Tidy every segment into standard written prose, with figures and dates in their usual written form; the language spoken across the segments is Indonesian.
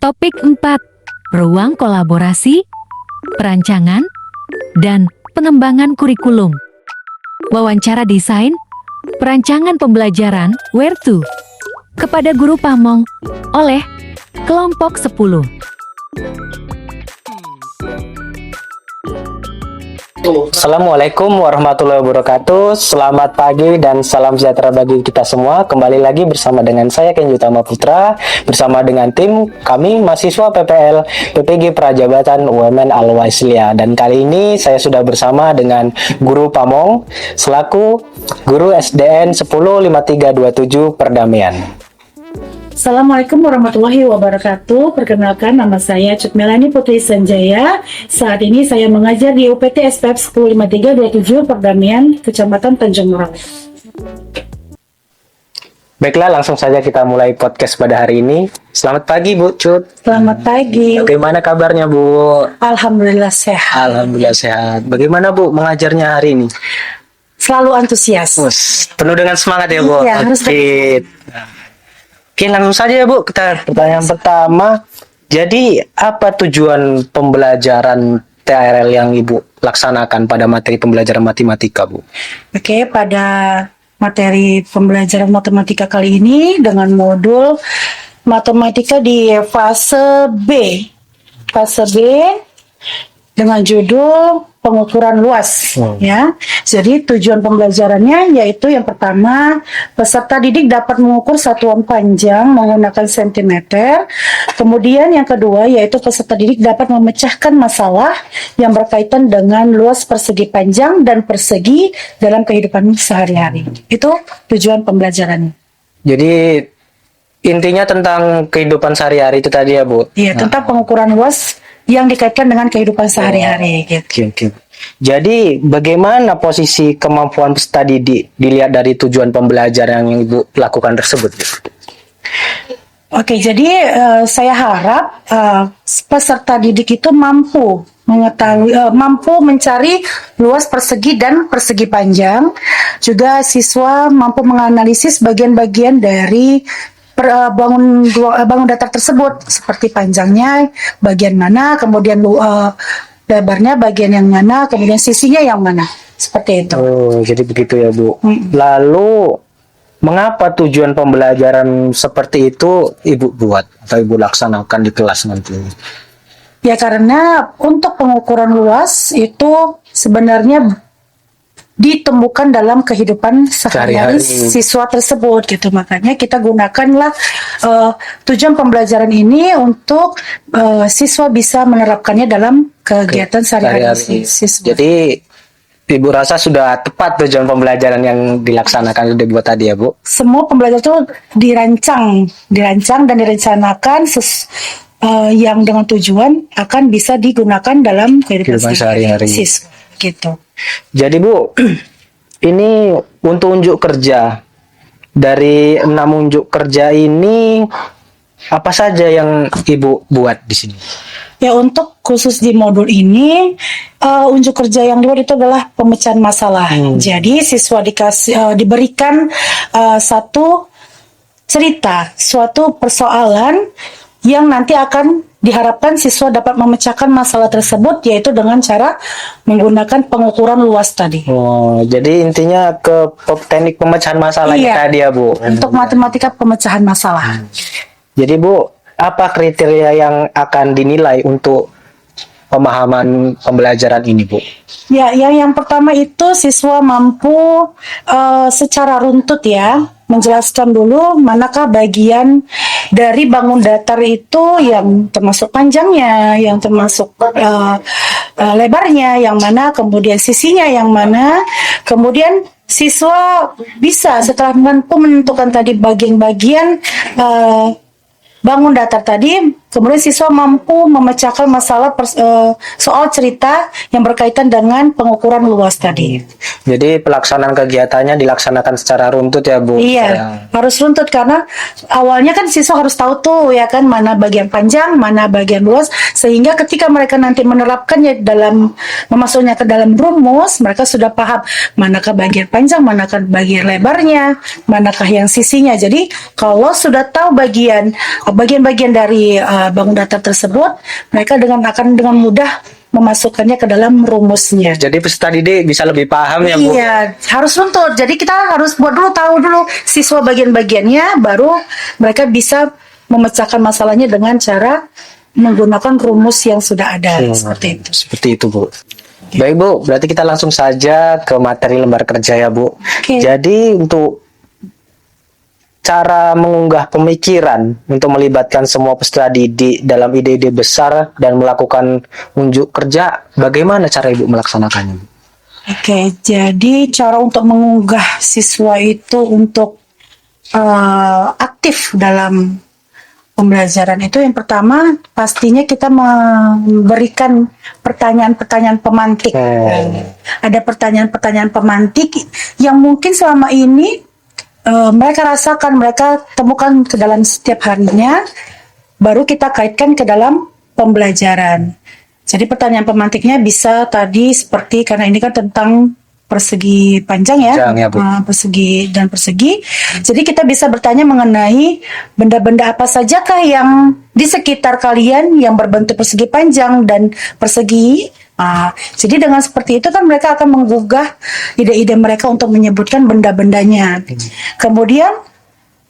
Topik 4. Ruang kolaborasi, perancangan, dan pengembangan kurikulum. Wawancara desain, perancangan pembelajaran, where to? Kepada Guru Pamong, oleh Kelompok 10. Assalamualaikum warahmatullahi wabarakatuh. Selamat pagi dan salam sejahtera bagi kita semua. Kembali lagi bersama dengan saya Kenji Utama Putra, bersama dengan tim kami mahasiswa PPL PPG Prajabatan UMN Al-Wasliyah. Dan kali ini saya sudah bersama dengan Guru Pamong selaku Guru SDN 105327 Perdamaian. Assalamualaikum warahmatullahi wabarakatuh. Perkenalkan, nama saya Cut Melani Putri Sanjaya. Saat ini saya mengajar di UPT SPF 105327 Perdamaian, Kecamatan Tanjung Merauke. Baiklah, langsung saja kita mulai podcast pada hari ini. Selamat pagi Bu Cut. Selamat pagi. Bagaimana kabarnya Bu? Alhamdulillah sehat. Alhamdulillah sehat. Bagaimana Bu mengajarnya hari ini? Selalu antusias. Penuh dengan semangat ya Bu. Iya, harus Oke, langsung saja ya Bu. Kita pertanyaan pertama. Jadi apa tujuan pembelajaran TRL yang Ibu laksanakan pada materi pembelajaran matematika Bu? Oke, pada materi pembelajaran matematika kali ini dengan modul matematika di fase B. Fase B dengan judul pengukuran luas, ya. Jadi tujuan pembelajarannya yaitu yang pertama, peserta didik dapat mengukur satuan panjang menggunakan sentimeter. Kemudian yang kedua yaitu peserta didik dapat memecahkan masalah yang berkaitan dengan luas persegi panjang dan persegi dalam kehidupan sehari-hari. Itu tujuan pembelajarannya. Jadi intinya tentang kehidupan sehari-hari itu tadi ya Bu? Iya, tentang pengukuran luas yang dikaitkan dengan kehidupan sehari-hari. Gitu. Oke. Jadi bagaimana posisi kemampuan peserta didik dilihat dari tujuan pembelajaran yang Ibu lakukan tersebut? Oke, jadi saya harap peserta didik itu mampu mengetahui, mampu mencari luas persegi dan persegi panjang. Juga siswa mampu menganalisis bagian-bagian dari bangun datar tersebut, seperti panjangnya bagian mana, kemudian lebarnya bagian yang mana, kemudian sisinya yang mana, seperti itu. Oh, jadi begitu ya Bu. Lalu mengapa tujuan pembelajaran seperti itu Ibu buat atau Ibu laksanakan di kelas nanti? Ya, karena untuk pengukuran luas itu sebenarnya ditemukan dalam kehidupan sehari-hari siswa tersebut, gitu. Makanya kita gunakanlah tujuan pembelajaran ini untuk siswa bisa menerapkannya dalam kegiatan sehari-hari siswa. Jadi Ibu rasa sudah tepat tujuan pembelajaran yang dilaksanakan sudah buat tadi ya Bu? Semua pembelajaran itu dirancang dan direncanakan yang dengan tujuan akan bisa digunakan dalam kehidupan sehari-hari siswa, gitu. Jadi Bu, ini untuk unjuk kerja, dari 6 unjuk kerja ini apa saja yang Ibu buat di sini? Ya, untuk khusus di modul ini unjuk kerja yang dibuat itu adalah pemecahan masalah. Jadi siswa diberikan satu cerita, suatu persoalan yang nanti akan diharapkan siswa dapat memecahkan masalah tersebut, yaitu dengan cara menggunakan pengukuran luas tadi. Oh, jadi intinya ke teknik pemecahan masalah tadi ya Bu? Untuk matematika pemecahan masalah. Jadi Bu, apa kriteria yang akan dinilai untuk pemahaman pembelajaran ini Bu? Ya, yang pertama itu siswa mampu secara runtut ya menjelaskan dulu manakah bagian dari bangun datar itu yang termasuk panjangnya, yang termasuk lebarnya yang mana, kemudian sisinya yang mana. Kemudian siswa bisa setelah mampu menentukan tadi bagian-bagian bangun datar tadi, kemudian siswa mampu memecahkan masalah soal cerita yang berkaitan dengan pengukuran luas tadi. Jadi pelaksanaan kegiatannya dilaksanakan secara runtut ya Bu? Iya, harus runtut karena awalnya kan siswa harus tahu tuh ya kan, mana bagian panjang, mana bagian luas, sehingga ketika mereka nanti menerapkannya dalam memasuknya ke dalam rumus, mereka sudah paham manakah bagian panjang, manakah bagian lebarnya, manakah yang sisinya. Jadi kalau sudah tahu bagian-bagian dari bangun datar tersebut, mereka akan dengan mudah memasukkannya ke dalam rumusnya. Jadi peserta didik bisa lebih paham ya Bu? Iya, harus runtut. Jadi kita harus tahu dulu siswa bagian-bagiannya, baru mereka bisa memecahkan masalahnya dengan cara menggunakan rumus yang sudah ada. Seperti itu. Seperti itu Bu. Baik Bu, berarti kita langsung saja ke materi lembar kerja ya Bu. Jadi untuk cara mengunggah pemikiran untuk melibatkan semua peserta didik dalam ide-ide besar dan melakukan unjuk kerja, bagaimana cara Ibu melaksanakannya? Oke, jadi cara untuk mengunggah siswa itu untuk aktif dalam pembelajaran itu, yang pertama pastinya kita memberikan pertanyaan-pertanyaan pemantik. Ada pertanyaan-pertanyaan pemantik yang mungkin selama ini mereka rasakan, mereka temukan ke dalam setiap harinya, baru kita kaitkan ke dalam pembelajaran. Jadi pertanyaan pemantiknya bisa tadi seperti, karena ini kan tentang persegi panjang ya, persegi dan persegi. Jadi kita bisa bertanya mengenai benda-benda apa sajakah yang di sekitar kalian yang berbentuk persegi panjang dan persegi. Jadi dengan seperti itu kan mereka akan menggugah ide-ide mereka untuk menyebutkan benda-bendanya. Kemudian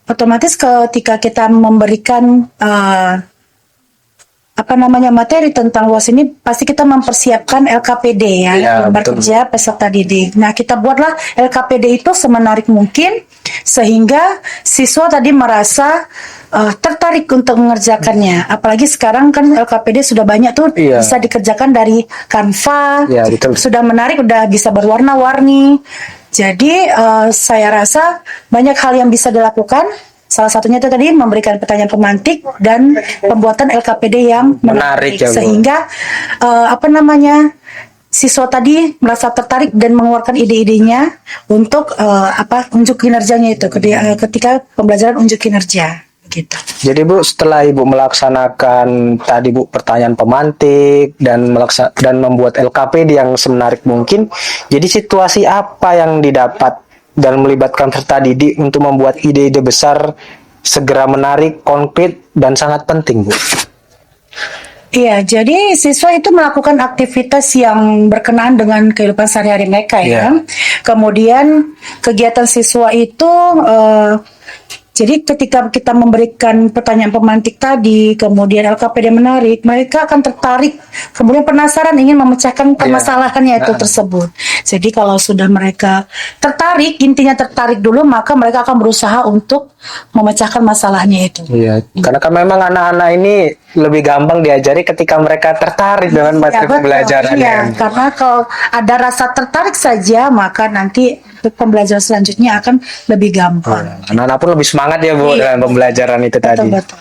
otomatis ketika kita memberikan materi tentang luas ini, pasti kita mempersiapkan LKPD ya, lembar kerja peserta didik. Nah, kita buatlah LKPD itu semenarik mungkin sehingga siswa tadi merasa tertarik untuk mengerjakannya. Apalagi sekarang kan LKPD sudah banyak tuh, bisa dikerjakan dari Canva, sudah menarik, udah bisa berwarna-warni. Jadi saya rasa banyak hal yang bisa dilakukan. Salah satunya itu tadi memberikan pertanyaan pemantik dan pembuatan LKPD yang menarik sehingga siswa tadi merasa tertarik dan mengeluarkan ide-idenya untuk unjuk kinerjanya itu ketika pembelajaran unjuk kinerja. Gitu. Jadi Bu, setelah Ibu melaksanakan tadi Bu pertanyaan pemantik dan membuat LKPD yang semenarik mungkin, jadi situasi apa yang didapat dan melibatkan peserta didik untuk membuat ide-ide besar segera menarik, konkret dan sangat penting Bu? Iya, jadi siswa itu melakukan aktivitas yang berkenaan dengan kehidupan sehari-hari mereka ya. Kemudian kegiatan siswa itu jadi ketika kita memberikan pertanyaan pemantik tadi, kemudian LKPD menarik, mereka akan tertarik, kemudian penasaran ingin memecahkan permasalahannya itu tersebut. Jadi kalau sudah mereka tertarik, intinya tertarik dulu, maka mereka akan berusaha untuk memecahkan masalahnya itu. Iya, karena kan memang anak-anak ini lebih gampang diajari ketika mereka tertarik dengan materi pembelajaran. Iya, karena kalau ada rasa tertarik saja, maka nanti pembelajaran selanjutnya akan lebih gampang. Anak-anak pun lebih semangat ya Bu dalam pembelajaran itu tadi. Betul.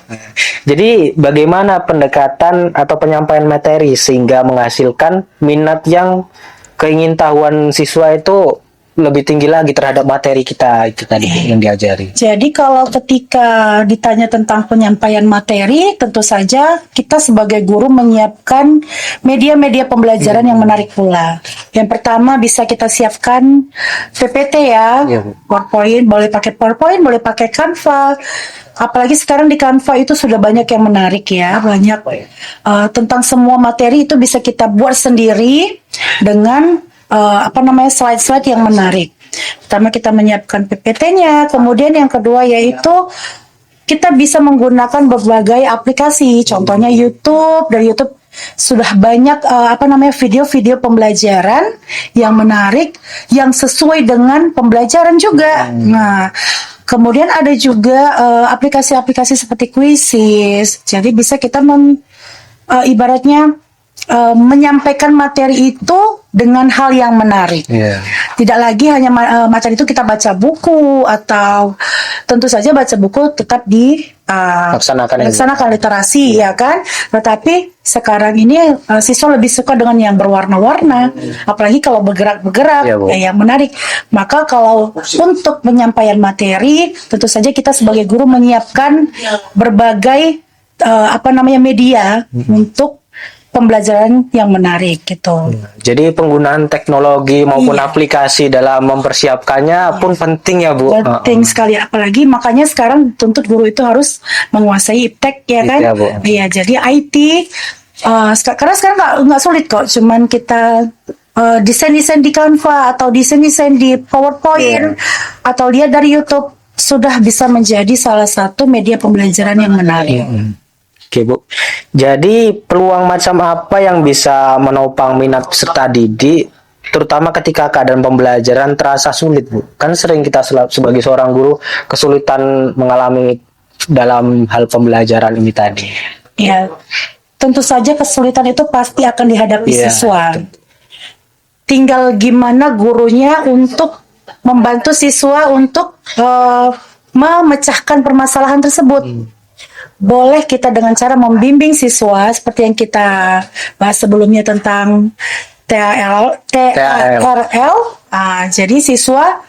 Jadi bagaimana pendekatan atau penyampaian materi sehingga menghasilkan minat yang keingintahuan siswa itu lebih tinggi lagi terhadap materi kita itu tadi yang diajari. Jadi kalau ketika ditanya tentang penyampaian materi, tentu saja kita sebagai guru menyiapkan media-media pembelajaran yang menarik pula. Yang pertama bisa kita siapkan PPT ya, PowerPoint, boleh pakai PowerPoint, boleh pakai Canva. Apalagi sekarang di Canva itu sudah banyak yang menarik ya, banyak tentang semua materi itu bisa kita buat sendiri dengan slide-slide yang menarik. Pertama kita menyiapkan PPT-nya, kemudian yang kedua yaitu kita bisa menggunakan berbagai aplikasi, contohnya YouTube. Dari YouTube sudah banyak video-video pembelajaran yang menarik, yang sesuai dengan pembelajaran juga. Nah, kemudian ada juga aplikasi-aplikasi seperti Quizzes. Jadi bisa kita ibaratnya menyampaikan materi itu dengan hal yang menarik. Tidak lagi hanya materi itu kita baca buku, atau tentu saja baca buku tetap laksanakan literasi ya kan. Tetapi sekarang ini siswa lebih suka dengan yang berwarna-warna, apalagi kalau bergerak-bergerak yang menarik. Maka kalau untuk penyampaian materi, tentu saja kita sebagai guru menyiapkan berbagai media untuk pembelajaran yang menarik gitu. Jadi penggunaan teknologi maupun Iya. aplikasi dalam mempersiapkannya pun penting ya Bu. Penting sekali, apalagi makanya sekarang tuntut guru itu harus menguasai iptek ya kan. Iya, Bu. Iya, jadi IT karena sekarang nggak sulit kok, cuman kita desain-desain di Canva atau desain-desain di PowerPoint atau lihat dari YouTube sudah bisa menjadi salah satu media pembelajaran yang menarik. Oke Bu. Jadi peluang macam apa yang bisa menopang minat peserta didik, terutama ketika keadaan pembelajaran terasa sulit Bu? Kan sering kita sebagai seorang guru kesulitan mengalami dalam hal pembelajaran ini tadi. Ya, tentu saja kesulitan itu pasti akan dihadapi Iya. siswa. Tinggal gimana gurunya untuk membantu siswa untuk memecahkan permasalahan tersebut. Boleh kita dengan cara membimbing siswa seperti yang kita bahas sebelumnya tentang TRL. Jadi siswa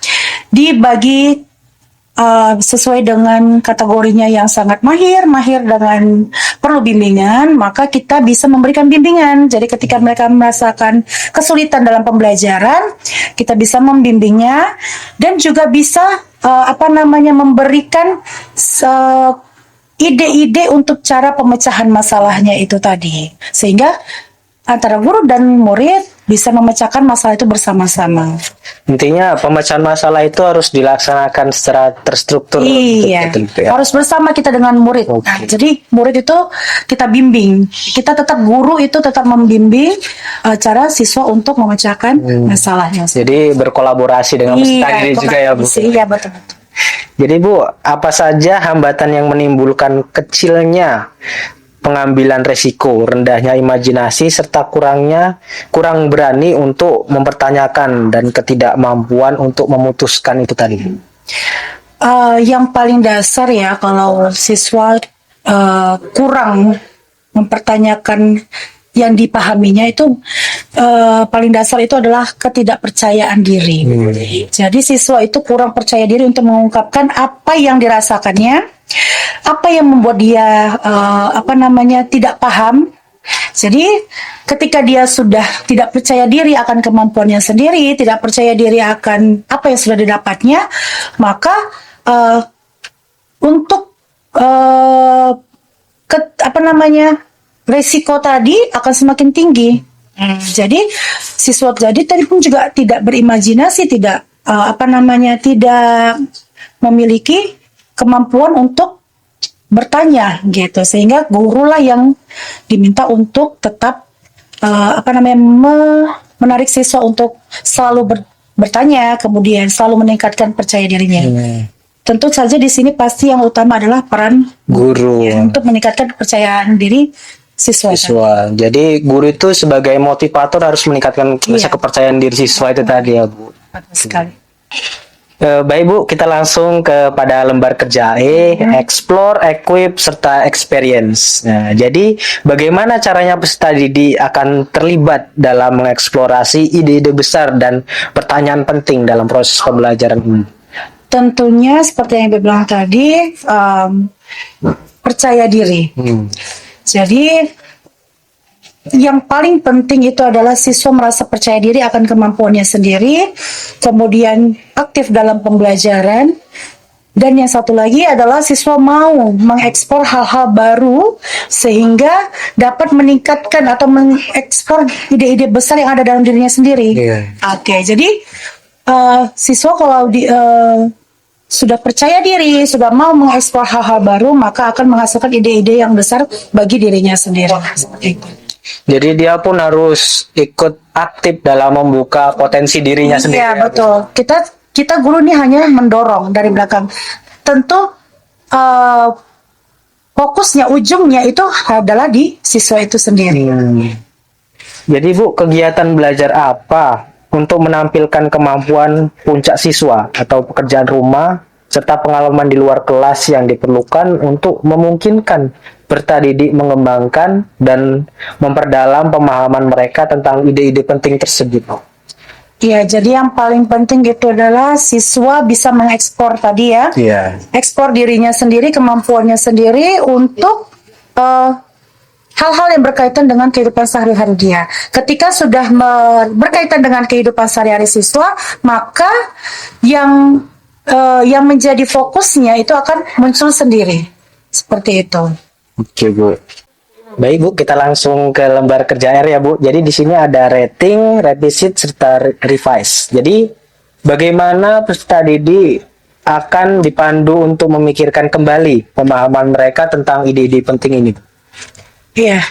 dibagi sesuai dengan kategorinya yang sangat mahir dengan perlu bimbingan, maka kita bisa memberikan bimbingan. Jadi ketika mereka merasakan kesulitan dalam pembelajaran, kita bisa membimbingnya dan juga bisa memberikan ide-ide untuk cara pemecahan masalahnya itu tadi. Sehingga antara guru dan murid bisa memecahkan masalah itu bersama-sama. Intinya pemecahan masalah itu harus dilaksanakan secara terstruktur. Iya, Gitu ya. harus bersama kita dengan murid. Oke. Nah, jadi murid itu kita bimbing. Kita tetap guru itu tetap membimbing cara siswa untuk memecahkan masalahnya. Jadi berkolaborasi dengan peserta didik juga ya Bu. Iya, betul-betul. Jadi Bu, apa saja hambatan yang menimbulkan kecilnya pengambilan resiko, rendahnya imajinasi, serta kurang berani untuk mempertanyakan dan ketidakmampuan untuk memutuskan itu tadi? Yang paling dasar ya, kalau siswa kurang mempertanyakan yang dipahaminya itu paling dasar itu adalah ketidakpercayaan diri. Jadi siswa itu kurang percaya diri untuk mengungkapkan apa yang dirasakannya, apa yang membuat dia tidak paham. Jadi ketika dia sudah tidak percaya diri akan kemampuannya sendiri, tidak percaya diri akan apa yang sudah didapatnya, maka untuk resiko tadi akan semakin tinggi. Jadi siswa tadi pun juga tidak berimajinasi, tidak tidak memiliki kemampuan untuk bertanya gitu, sehingga gurulah yang diminta untuk tetap menarik siswa untuk selalu bertanya, kemudian selalu meningkatkan percaya dirinya. Tentu saja di sini pasti yang utama adalah peran Guru. untuk meningkatkan kepercayaan diri siswa. Jadi guru itu sebagai motivator harus meningkatkan rasa Iya. kepercayaan diri siswa itu tadi ya Bu. Betul sekali. Baik Bu, kita langsung kepada lembar kerja explore, equip, serta experience. Nah, jadi bagaimana caranya peserta didik akan terlibat dalam mengeksplorasi ide-ide besar dan pertanyaan penting dalam proses pembelajaran ini? Tentunya seperti yang Ibu bilang tadi, percaya diri. Jadi yang paling penting itu adalah siswa merasa percaya diri akan kemampuannya sendiri, kemudian aktif dalam pembelajaran, dan yang satu lagi adalah siswa mau mengekspor hal-hal baru sehingga dapat meningkatkan atau mengekspor ide-ide besar yang ada dalam dirinya sendiri. Iya. Oke, jadi siswa kalau sudah percaya diri, sudah mau mengekspor hal-hal baru, maka akan menghasilkan ide-ide yang besar bagi dirinya sendiri. Seperti itu. Jadi dia pun harus ikut aktif dalam membuka potensi dirinya sendiri. Iya, betul. Kita guru ini hanya mendorong dari belakang. Tentu fokusnya, ujungnya itu adalah di siswa itu sendiri. Jadi Bu, kegiatan belajar apa untuk menampilkan kemampuan puncak siswa atau pekerjaan rumah serta pengalaman di luar kelas yang diperlukan untuk memungkinkan peserta didik mengembangkan dan memperdalam pemahaman mereka tentang ide-ide penting tersebut? Iya, jadi yang paling penting itu adalah siswa bisa mengekspor tadi ya. Iya. Ekspor dirinya sendiri, kemampuannya sendiri untuk hal-hal yang berkaitan dengan kehidupan sehari-hari dia. Ketika sudah berkaitan dengan kehidupan sehari-hari siswa, maka yang menjadi fokusnya itu akan muncul sendiri. Seperti itu. Oke, Bu. Baik, Bu, kita langsung ke lembar kerja R ya, Bu. Jadi di sini ada rating, revisit, serta revise. Jadi bagaimana peserta didik akan dipandu untuk memikirkan kembali pemahaman mereka tentang ide-ide penting ini? Iya.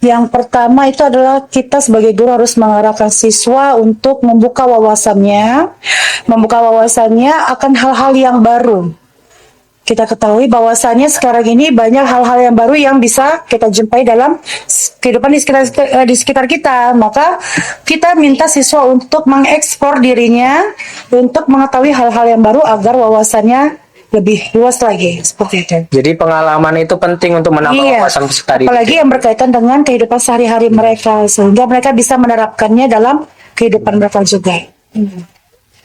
Yang pertama itu adalah kita sebagai guru harus mengarahkan siswa untuk membuka wawasannya akan hal-hal yang baru. Kita ketahui bahwasannya sekarang ini banyak hal-hal yang baru yang bisa kita jumpai dalam kehidupan di sekitar kita. Maka kita minta siswa untuk mengekspor dirinya untuk mengetahui hal-hal yang baru agar wawasannya lebih luas lagi, seperti itu. Jadi pengalaman itu penting untuk menambah wawasan peserta didik. Apalagi yang berkaitan dengan kehidupan sehari-hari mereka, sehingga mereka bisa menerapkannya dalam kehidupan mereka juga.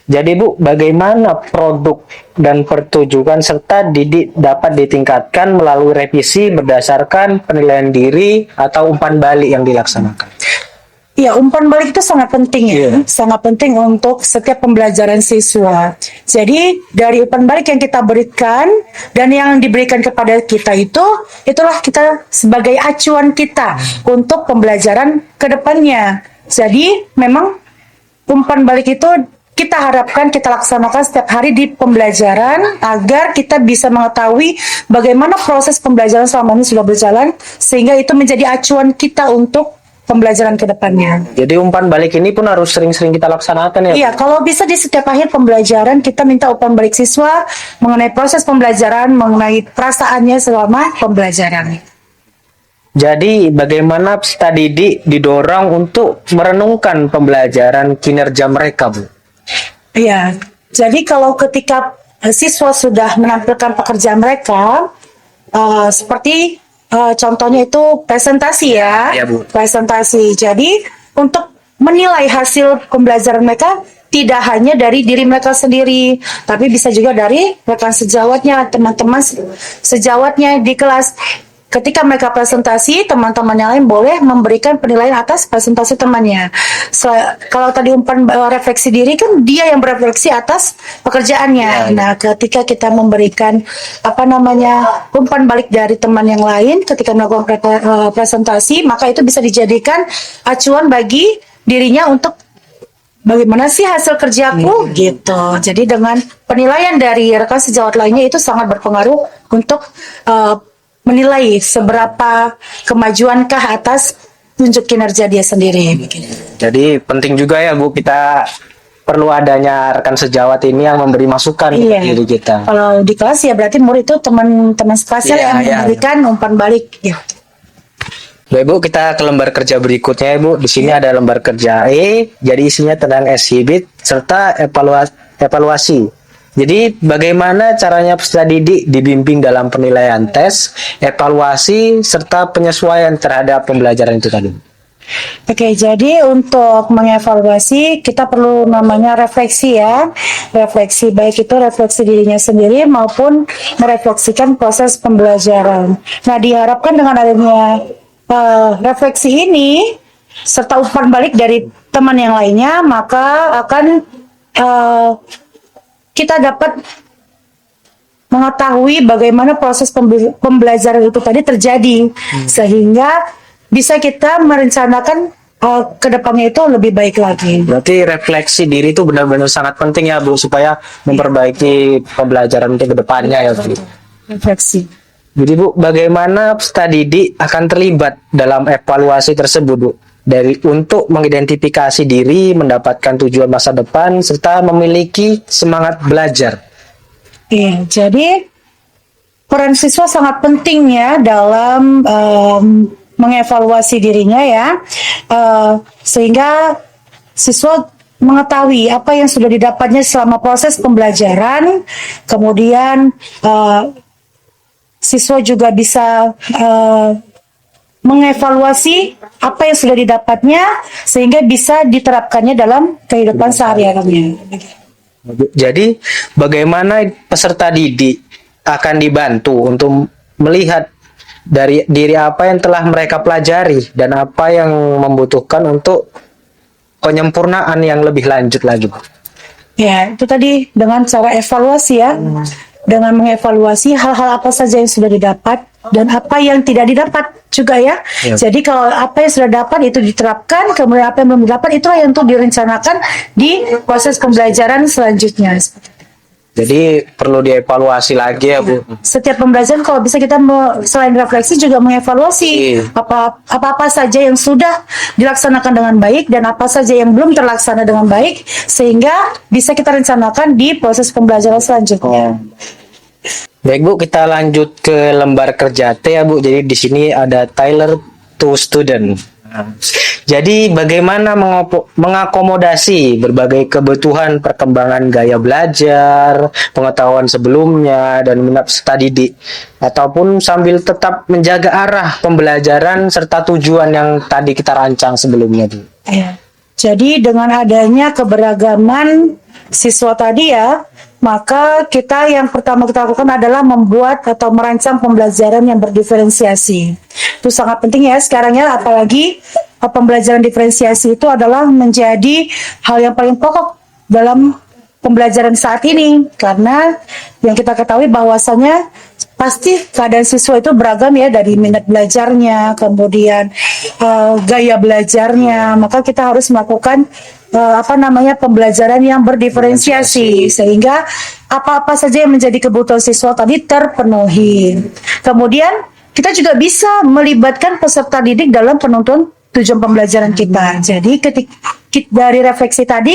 Jadi Bu, bagaimana produk dan pertunjukan serta didik dapat ditingkatkan melalui revisi berdasarkan penilaian diri atau umpan balik yang dilaksanakan? Ya, umpan balik itu sangat penting ya, sangat penting untuk setiap pembelajaran siswa. Jadi dari umpan balik yang kita berikan dan yang diberikan kepada kita itulah kita sebagai acuan kita untuk pembelajaran ke depannya. Jadi memang umpan balik itu kita harapkan kita laksanakan setiap hari di pembelajaran agar kita bisa mengetahui bagaimana proses pembelajaran selama ini sudah berjalan, sehingga itu menjadi acuan kita untuk pembelajaran ke depannya. Jadi umpan balik ini pun harus sering-sering kita laksanakan ya? Iya, kalau bisa di setiap akhir pembelajaran kita minta umpan balik siswa mengenai proses pembelajaran, mengenai perasaannya selama pembelajaran. Jadi bagaimana peserta didik didorong untuk merenungkan pembelajaran kinerja mereka, Bu? Iya, jadi kalau ketika siswa sudah menampilkan pekerjaan mereka, seperti contohnya itu presentasi ya, Bu. Presentasi. Jadi untuk menilai hasil pembelajaran mereka tidak hanya dari diri mereka sendiri, tapi bisa juga dari rekan sejawatnya, teman-teman sejawatnya di kelas. Ketika mereka presentasi, teman-teman yang lain boleh memberikan penilaian atas presentasi temannya. Kalau tadi umpan refleksi diri kan dia yang berefleksi atas pekerjaannya. Nah, ketika kita memberikan umpan balik dari teman yang lain ketika melakukan presentasi, maka itu bisa dijadikan acuan bagi dirinya untuk bagaimana sih hasil kerjaku gitu. Jadi dengan penilaian dari rekan sejawat lainnya itu sangat berpengaruh untuk menilai seberapa kemajuankah atas tunjuk kinerja dia sendiri. Jadi penting juga ya Bu, kita perlu adanya rekan sejawat ini yang memberi masukan ke diri kita. Kalau di kelas ya berarti murid itu teman-teman sekelasnya yang memberikan umpan balik. Ya. Baik Bu, kita ke lembar kerja berikutnya ya Bu. Di sini ada lembar kerja E, jadi isinya tentang exhibit serta evaluasi. Jadi bagaimana caranya peserta didik dibimbing dalam penilaian tes, evaluasi, serta penyesuaian terhadap pembelajaran itu tadi? Oke, jadi untuk mengevaluasi kita perlu namanya refleksi ya. Refleksi baik itu refleksi dirinya sendiri maupun merefleksikan proses pembelajaran. Nah, diharapkan dengan adanya refleksi ini serta umpan balik dari teman yang lainnya, maka akan kita dapat mengetahui bagaimana proses pembelajaran itu tadi terjadi, sehingga bisa kita merencanakan ke depannya itu lebih baik lagi. Berarti refleksi diri itu benar-benar sangat penting ya Bu, supaya memperbaiki pembelajaran ke depannya ya Bu. Refleksi. Jadi Bu, bagaimana peserta didik akan terlibat dalam evaluasi tersebut Bu? Untuk mengidentifikasi diri, mendapatkan tujuan masa depan, serta memiliki semangat belajar. Iya, jadi peran siswa sangat penting ya dalam mengevaluasi dirinya ya, sehingga siswa mengetahui apa yang sudah didapatnya selama proses pembelajaran, kemudian siswa juga bisa mengevaluasi apa yang sudah didapatnya sehingga bisa diterapkannya dalam kehidupan sehari-harinya. Jadi bagaimana peserta didik akan dibantu untuk melihat dari diri apa yang telah mereka pelajari dan apa yang membutuhkan untuk penyempurnaan yang lebih lanjut lagi, Bu. Ya, itu tadi dengan cara evaluasi ya. Dengan mengevaluasi hal-hal apa saja yang sudah didapat dan apa yang tidak didapat juga ya. Ya. Jadi kalau apa yang sudah dapat itu diterapkan, kemudian apa yang belum didapat itulah yang untuk direncanakan di proses pembelajaran selanjutnya. Jadi perlu dievaluasi lagi ya, Bu. Setiap pembelajaran kalau bisa kita selain refleksi juga mengevaluasi Iya. apa-apa saja yang sudah dilaksanakan dengan baik dan apa saja yang belum terlaksana dengan baik sehingga bisa kita rencanakan di proses pembelajaran selanjutnya. Baik, Bu, kita lanjut ke lembar kerja T ya, Bu. Jadi di sini ada Tyler to student. Jadi bagaimana mengakomodasi berbagai kebutuhan perkembangan gaya belajar, pengetahuan sebelumnya, dan minat peserta didik, ataupun sambil tetap menjaga arah pembelajaran serta tujuan yang tadi kita rancang sebelumnya, Bu. Ya. Jadi dengan adanya keberagaman siswa tadi ya, maka kita yang pertama kita lakukan adalah membuat atau merancang pembelajaran yang berdiferensiasi. Itu sangat penting ya sekarang ya, apalagi pembelajaran diferensiasi itu adalah menjadi hal yang paling pokok dalam pembelajaran saat ini, karena yang kita ketahui bahwasanya pasti keadaan siswa itu beragam ya, dari minat belajarnya, kemudian gaya belajarnya, maka kita harus melakukan pembelajaran yang berdiferensiasi sehingga apa-apa saja yang menjadi kebutuhan siswa tadi terpenuhi. Kemudian kita juga bisa melibatkan peserta didik dalam penentuan tujuan pembelajaran kita. Jadi ketika dari refleksi tadi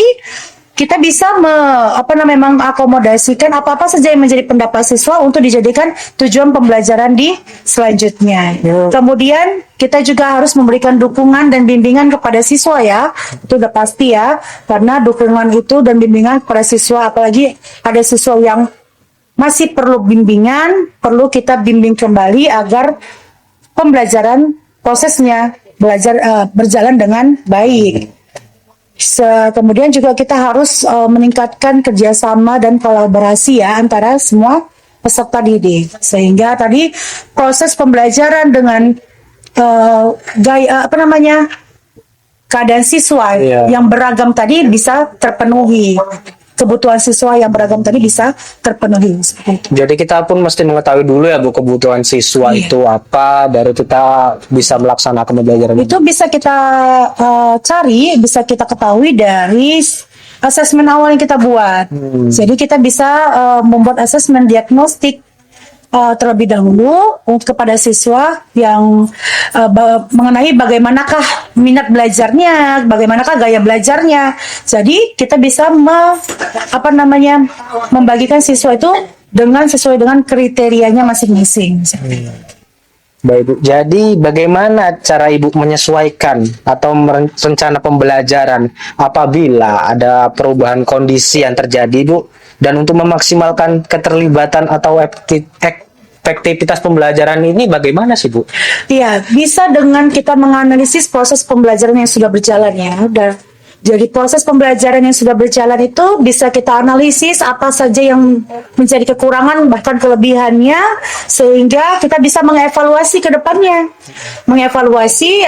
kita bisa mengakomodasikan apa-apa saja yang menjadi pendapat siswa untuk dijadikan tujuan pembelajaran di selanjutnya. Kemudian kita juga harus memberikan dukungan dan bimbingan kepada siswa ya. Itu udah pasti ya, karena dukungan itu dan bimbingan kepada siswa, apalagi ada siswa yang masih perlu bimbingan, perlu kita bimbing kembali agar pembelajaran prosesnya berjalan dengan baik. Kemudian juga kita harus meningkatkan kerjasama dan kolaborasi ya antara semua peserta didik, sehingga tadi proses pembelajaran dengan keadaan siswa yang beragam tadi bisa terpenuhi. Kebutuhan siswa yang beragam tadi bisa terpenuhi. Jadi kita pun mesti mengetahui dulu ya, Bu, kebutuhan siswa itu apa, baru kita bisa melaksanakan pembelajaran. Itu bisa kita cari, bisa kita ketahui dari asesmen awal yang kita buat. Jadi kita bisa membuat asesmen diagnostik terlebih dahulu kepada siswa yang mengenai bagaimanakah minat belajarnya, bagaimanakah gaya belajarnya. Jadi kita bisa membagikan siswa itu sesuai dengan kriterianya masing-masing. Baik, Bu. Jadi bagaimana cara Ibu menyesuaikan atau rencana pembelajaran apabila ada perubahan kondisi yang terjadi, Bu? Dan untuk memaksimalkan keterlibatan atau efektivitas pembelajaran ini bagaimana sih, Bu? Iya, bisa dengan kita menganalisis proses pembelajaran yang sudah berjalan ya. Jadi proses pembelajaran yang sudah berjalan itu bisa kita analisis apa saja yang menjadi kekurangan bahkan kelebihannya, sehingga kita bisa mengevaluasi ke depannya. Mengevaluasi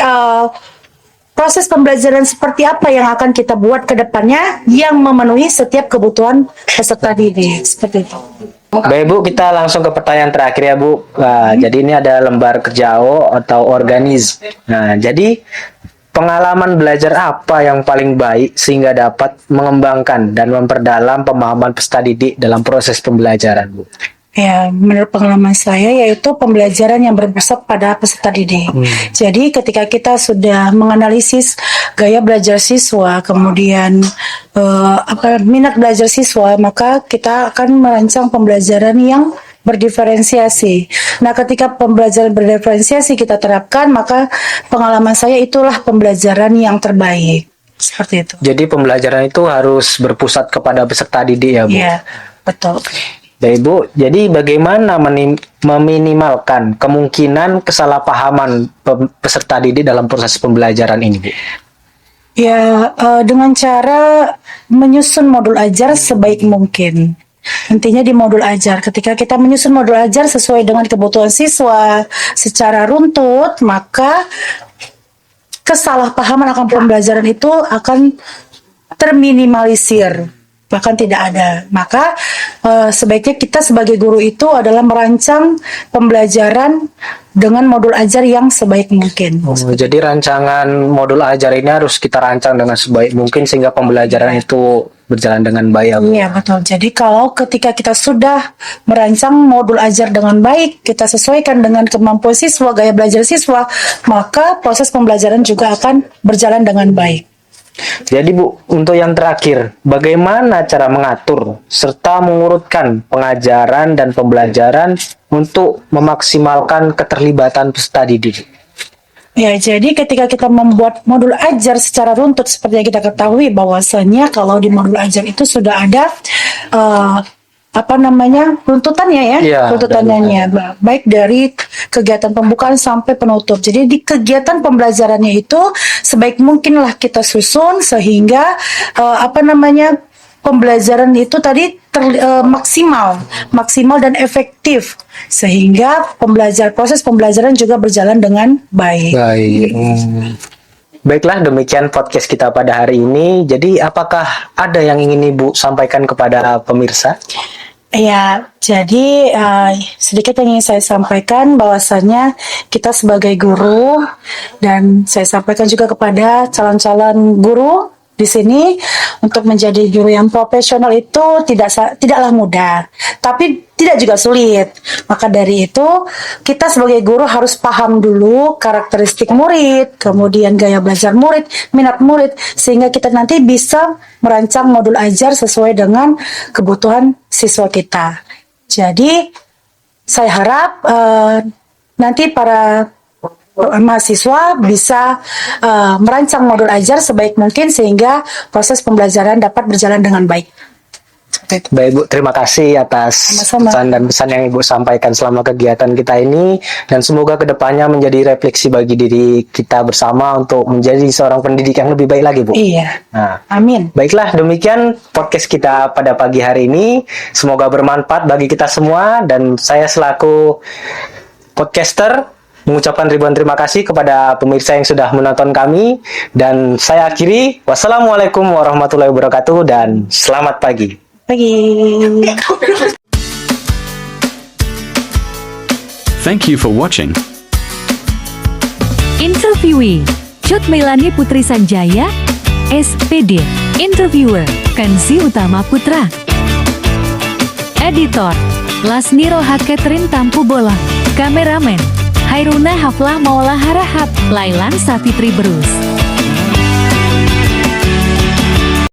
proses pembelajaran seperti apa yang akan kita buat ke depannya yang memenuhi setiap kebutuhan peserta didik. Seperti itu. Baik, Bu, kita langsung ke pertanyaan terakhir ya, Bu. Jadi ini ada lembar kerja O atau organis. Nah, jadi pengalaman belajar apa yang paling baik sehingga dapat mengembangkan dan memperdalam pemahaman peserta didik dalam proses pembelajaran, Bu? Ya, menurut pengalaman saya yaitu pembelajaran yang berpusat pada peserta didik. Jadi ketika kita sudah menganalisis gaya belajar siswa, kemudian minat belajar siswa, maka kita akan merancang pembelajaran yang berdiferensiasi. Nah, ketika pembelajaran berdiferensiasi kita terapkan, maka pengalaman saya itulah pembelajaran yang terbaik. Seperti itu. Jadi pembelajaran itu harus berpusat kepada peserta didik ya, Bu? Iya, betul. Baik, Bu, jadi bagaimana meminimalkan kemungkinan kesalahpahaman peserta didik dalam proses pembelajaran ini, Bu? Ya, dengan cara menyusun modul ajar sebaik mungkin. Intinya di modul ajar. Ketika kita menyusun modul ajar sesuai dengan kebutuhan siswa secara runtut, maka kesalahpahaman akan pembelajaran itu akan terminimalisir, bahkan tidak ada. Maka sebaiknya kita sebagai guru itu adalah merancang pembelajaran dengan modul ajar yang sebaik mungkin. Jadi rancangan modul ajar ini harus kita rancang dengan sebaik mungkin sehingga pembelajaran itu berjalan dengan baik. Ya, Bu? Iya, betul. Jadi kalau ketika kita sudah merancang modul ajar dengan baik, kita sesuaikan dengan kemampuan siswa, gaya belajar siswa, maka proses pembelajaran juga akan berjalan dengan baik. Jadi Bu, untuk yang terakhir, bagaimana cara mengatur serta mengurutkan pengajaran dan pembelajaran untuk memaksimalkan keterlibatan peserta didik? Ya, jadi ketika kita membuat modul ajar secara runtut seperti yang kita ketahui bahwasanya kalau di modul ajar itu sudah ada runtutannya ya, Iya, runtutannya baik dari kegiatan pembukaan sampai penutup. Jadi di kegiatan pembelajarannya itu sebaik mungkinlah kita susun sehingga pembelajaran itu tadi maksimal dan efektif sehingga proses pembelajaran juga berjalan dengan baik. Baik. Baiklah, demikian podcast kita pada hari ini. Jadi apakah ada yang ingin Ibu sampaikan kepada pemirsa? Ya, jadi sedikit yang ingin saya sampaikan bahwasannya kita sebagai guru dan saya sampaikan juga kepada calon-calon guru di sini untuk menjadi guru yang profesional itu tidaklah mudah, tapi tidak juga sulit. Maka dari itu kita sebagai guru harus paham dulu karakteristik murid, kemudian gaya belajar murid, minat murid, sehingga kita nanti bisa merancang modul ajar sesuai dengan kebutuhan siswa kita. Jadi saya harap nanti para mahasiswa bisa merancang modul ajar sebaik mungkin sehingga proses pembelajaran dapat berjalan dengan baik. Baik Bu, terima kasih atas pesan dan pesan yang Ibu sampaikan selama kegiatan kita ini, dan semoga kedepannya menjadi refleksi bagi diri kita bersama untuk menjadi seorang pendidik yang lebih baik lagi Bu. Iya. Nah, amin. Baiklah, demikian podcast kita pada pagi hari ini. Semoga bermanfaat bagi kita semua, dan saya selaku podcaster mengucapkan ribuan terima kasih kepada pemirsa yang sudah menonton kami, dan saya akhiri. Wassalamualaikum warahmatullahi wabarakatuh dan selamat pagi. Thank you for watching. Interviewee Cut Melani Putri Sanjaya, SPD. Interviewer Kansi Utama Putra. Editor Lasni Roha Catherine Tampu Bola. Kameramen Hairuna Haflah Maula Harahap, Lailan Safitri Berus.